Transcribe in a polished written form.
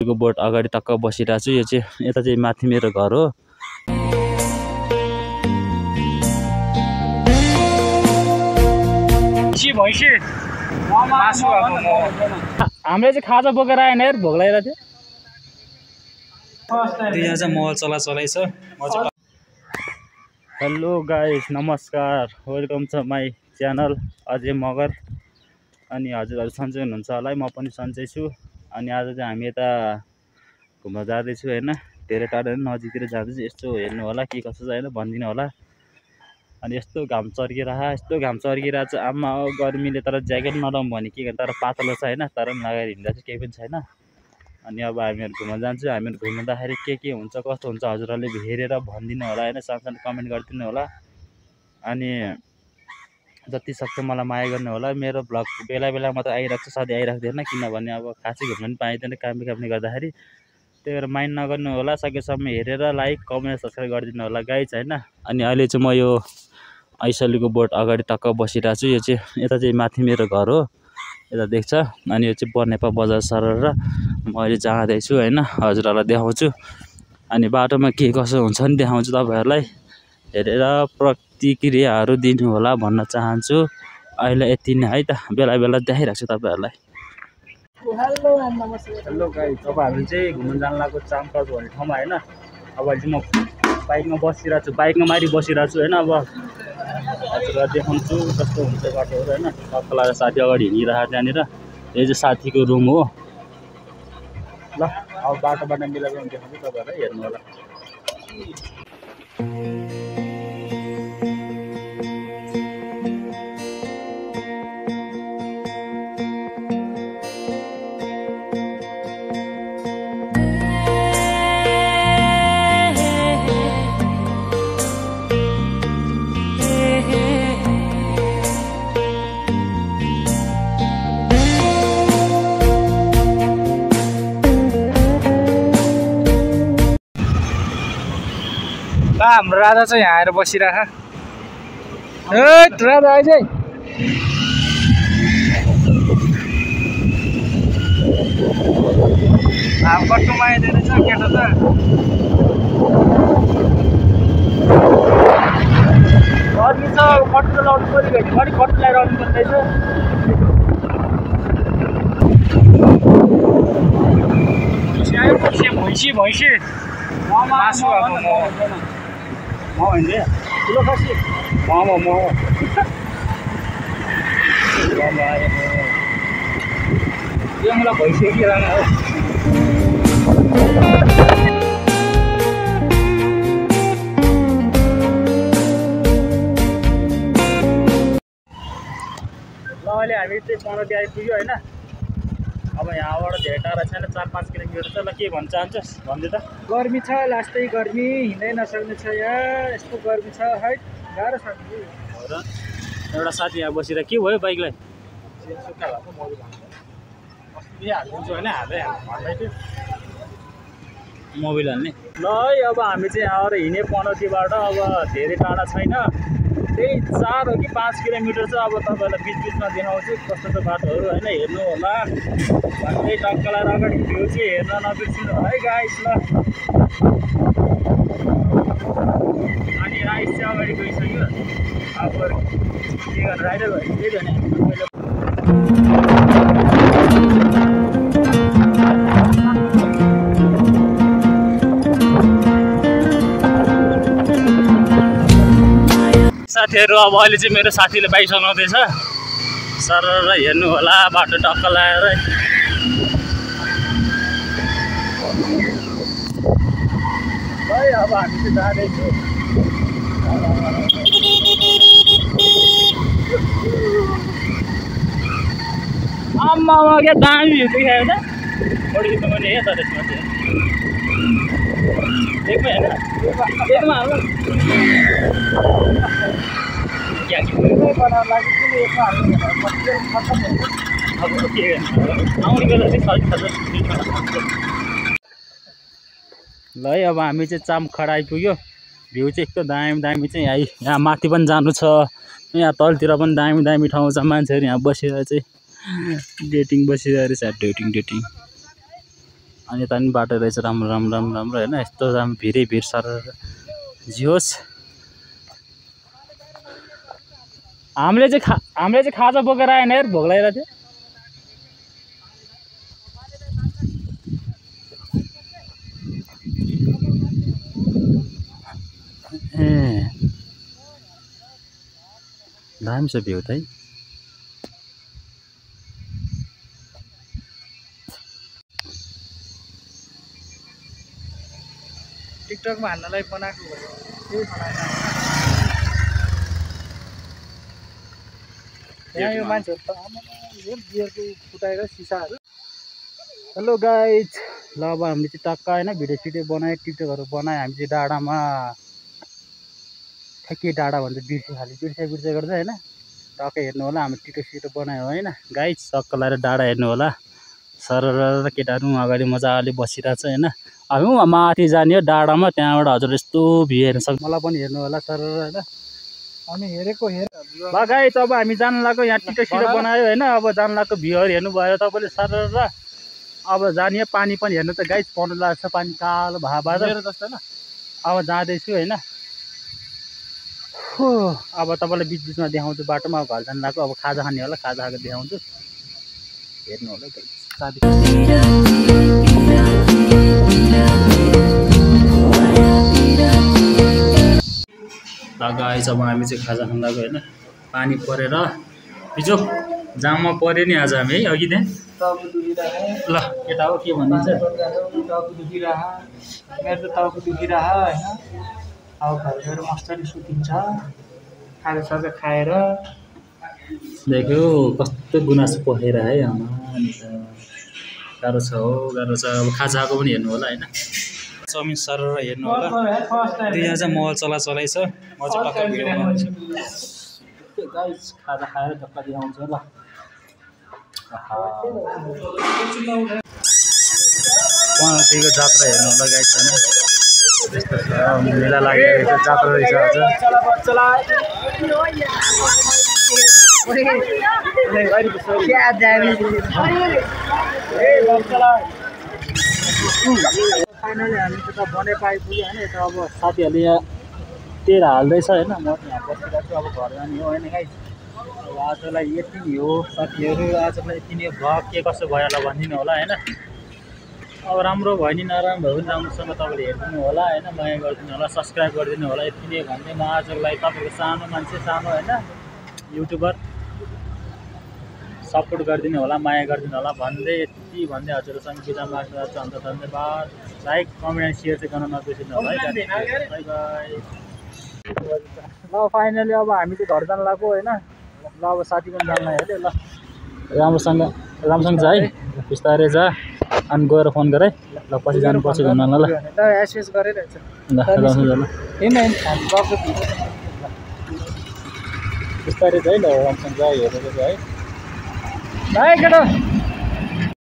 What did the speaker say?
आइसलेको बोट अगाडि टक्क बसिरहेको छु। यो चाहिँ यता चाहिँ माथि मेरो घर हो। हामीले चाहिँ खाजा बोकेर आएन यार, भोक लागिरहेको थियो। यहाँ चाहिँ मोबाइल चलाइ छ। हेलो गाइस, नमस्कार, welcome to my channel Ajay Magar. अनि हजुरहरू सन्चै हुनुहुन्छ होला है, म पनि सन्चै छु। अनि आज चाहिँ हामी यता घुम्न जाँदैछु होइन, धेरै टाढो नजिकतिर जाँदैछु। यस्तो हेर्नु होला के कसो छ होइन, भनिदिनु होला। अनि यस्तो घाम चर्किरहेको छ आमा गर्मीले। तर ज्याकेट नलाउँ भने के गर्नु, तर पातलो छ होइन, तर पनि लगाएर हिँड्दा चाहिँ केही पनि छैन। अनि अब हामीहरू घुम्न जान्छौँ। हामीहरू घुम्दाखेरि के हुन्छ कस्तो हुन्छ हजुरहरूले हेरेर भनिदिनु होला होइन, सानो कमेन्ट गरिदिनु होला। अनि जति सक्छ मलाई माया गर्नु होला। मेरो भ्लग बेला बेला मात्र आइरहेको छ, सधैँ आइराख्दैन, किनभने अब खासै घुम्न पनि पाइँदैन कामले गर्दाखेरि। त्यही भएर माइन्ड नगर्नु होला। सकेसम्म हेरेर लाइक कमेन्ट सब्सक्राइब गरिदिनु होला गाइज होइन। अनि अहिले चाहिँ म यो आइसलेको बोट अगाडि टक्क बसिरहेको छु। यो चाहिँ यता चाहिँ माथि मेरो घर हो, यता देख्छ। अनि यो चाहिँ बनेपा बजार सरेर म अहिले जाँदैछु होइन, हजुरहरूलाई देखाउँछु। अनि बाटोमा के कसो हुन्छ नि देखाउँछु तपाईँहरूलाई, हेरेर प्रतिक्रियाहरू दिनु होला भन्न चाहन्छु। अहिले यति नै है त, बेला बेला देखाइरहेको छु तपाईँहरूलाई। हेलो गाइस, अब हामी चाहिँ घुम्न जान लागेको चामकल भन्ने ठाउँमा होइन। अब अहिले चाहिँ म बाइकमा बसिरहेको छु, बाइकमा माथि बसिरहेको छु होइन। अब हजुरलाई देखाउँछु कस्तो हुन्छ बाटोहरू होइन। सबैलाई साथी अगाडि हिँडिरहेको त्यहाँनिर, यो चाहिँ साथीको रुम हो ल। अब बाटोबाट मिलाएर देखाउँछु तपाईँहरूलाई, हेर्नु होला। हाम्रो राजा चाहिँ यहाँ आएर बसिरह। राजा आइज कट्टोमा आइदिएर छ केटा त। गर्मी छ, कट्टो लाउनु पऱ्यो भने घरि कट्टो लगाएर आउनु पर्दैछ। भैँसी मासु होइन ठुलो खसी मोमो यो मलाई भइसकिरहन हो। ल अहिले हामी चाहिँ पनौती आइपुग्यो होइन। अब यहाँबाट धेरै टाढा छैन, 4-5 किलोमिटर छ। ल के भन्न चाहन्छस् भन्दै त। गर्मी छ, लास्टै गर्मी, हिँड्दै नसक्ने छ यार, यस्तो गर्मी छ है, गाह्रो छ नि। हो र, एउटा साथी यहाँ बसेर के भयो बाइकलाई सुक्खा भएको मोबिल हालिदिन्छु होइन, हाल्दै थियो मोबिल हाल्ने। ल है अब हामी चाहिँ आएर हिँड्ने पनौतीबाट। अब धेरै टाढा छैन, त्यही 4 हो कि 5 किलोमिटर छ। अब तपाईँहरूलाई बिचमा देखाउँछु कस्तो छ बाटोहरू होइन, हेर्नु होला। भन्दै टक्क लगाएर अगाडि भ्यू चाहिँ हेर्न नबिर्सिनु है गाइस ल। अनि राइस चाहिँ अगाडि गइसक्यो। अब के गर्नु, राइडर भयो त्यही त नि। साथीहरू अब अहिले चाहिँ मेरो साथीले बाइक चलाउँदैछ। सर हेर्नु होला बाटो टक्क लगाएर। है अब हामी चाहिँ जाँदैछु। आम्मा क्या दामी भ्यू देखायो त, बढी खिच्नु पनि हेर तर यसमा चाहिँ एकमै होइन, एकमा हाल्नु क्या बनाउन लागि किन एकमा हाल्नु खत्तम हुन्छ। अब के आउने बेला चाहिँ ल है। अब हामी चाहिँ चामखडा आइपुग्यो। भ्यू चाहिँ एकदम दामी चाहिँ यहाँ माथि पनि जानु छ, यहाँ तलतिर पनि दामी ठाउँ छ। मान्छेहरू यहाँ बसेर चाहिँ डेटिङ बसिरहेको रहेछ, डेटिङ अनि यता पनि बाटो रहेछ राम्रो राम्रो राम्रो राम्रो होइन। यस्तो भिरै भिड सर जियोस्। हामीले चाहिँ खाजा बोकेर आएन यार, भोक लागिरहेको थियो। ए दामी छ भ्यू त है। टिकटकमा हाल्नलाई बनाएको हो, त्यही बनाएको। यहाँ यो मान्छेहरू त बियरको फुटाएर सिसाहरू। हेलो गाइज, ल अब हामीले चाहिँ टक्क होइन भिडियो सिडियो बनायो, टिकटकहरू बनायो। हामी चाहिँ डाँडामा ठ्याक्कै डाँडा भन्छ बिर्से खालि बिर्से गर्दै होइन। टक्कै हेर्नु होला, हामी टिकटक सिटो बनायो होइन गाइज। टक्क लगाएर डाँडा हेर्नु होला। सरर केटाहरू अगाडि मजाले बसिरहेको छ होइन। हामी माथि जाने हो डाँडामा, त्यहाँबाट हजुर यस्तो भ्यू हेर्न सक्छ। मलाई पनि हेर्नु होला सरर होइन। हामी हेरेको ल गाइज, अब हामी जानु लाग्यो। यहाँ टिकटक सिटो बनायो होइन। अब जानु लाग्यो, भ्यूहरू हेर्नु भयो तपाईँले सरर। अब जाने पानी पनि हेर्नु त गाइज, पर्नु लाग्छ पानी कालो भाबा जस्तो होइन। अब जाँदैछु होइन। अब तपाईँलाई बिच बिचमा देखाउँछु बाटोमा। अब घर जानु लाग्यो, अब खाजा खाने होला, खाजा खाएको देखाउँछु, हेर्नु होला गाइज। ल गाइज, अब हामी चाहिँ खाजा खान लाग्यो होइन। पानी परेर हिजो जाममा पऱ्यो नि आज हामी है, अघि त्यहाँ। ल केटा हो के भनिन्छ, टाउको दुखिरह, मेरो त टाउको दुखिरह होइन। अब घर गएर मजाले सुतिन्छ, खाजासाजा खाएर। देख्यो कस्तो गुनासो पखेर है आमा, गाह्रो छ हो, गाह्रो छ। अब खाजाको पनि हेर्नु होला होइन। चाउमिन सर हेर्नु होला। त्यहाँ चाहिँ मोबाइल चलाइ छ, म चाहिँ टक्क भिडियो बनाउँछु गाइस। खाजा खाएर टक्क देखाउँछु ल। पनौतीको जात्रा हेर्नु होला गाइस होइन। त्यस्तो छ, मेला लागेको रहेछ, जात्रा रहेछ आज। फाइनली हामी त बनाइ पाइपुग्यो होइन। यता अब साथीहरूले यहाँ तेल हाल्दैछ होइन। म यहाँ बसिरहेको छु, अब घर जाने हो होइन गाइस। अब आजलाई यति नै हो साथीहरू, आजलाई यति नै हो। भ्लग के कसो भयो होला भनिदिनु होला होइन। अब राम्रो भयो नि नराम्रो भयो नि राम्रोसँग तपाईँले हेरिदिनु होला होइन, माया गरिदिनु होला, सब्सक्राइब गरिदिनु होला। यति नै भन्दै म आजलाई तपाईँको सानो मान्छे, सानो होइन युट्युबर, सपोर्ट गरिदिनु होला, माया गरिदिनु होला भन्दै यति भन्दै हजुरसँग बिदा माग्न चाहन्छु। अन्त धन्यवाद। लाइक कमेन्ट एन्ड सेयर चाहिँ गर्न नबिर्सिनु होला है। By by. ल फाइनली अब हामी चाहिँ घर जानु लाग्यो होइन। ल अब साथी पनि जानु लाग्यो ल। राम्रोसँग जा है, बिस्तारै जा। अनि गएर फोन गर है ल, पछि जानुपर्छ घुम्न ल। एसएस गरिरहेछ ल बिस्तारै जा है, ल राम्रोसँग जा, हेरेर जा है। भाइ केटा।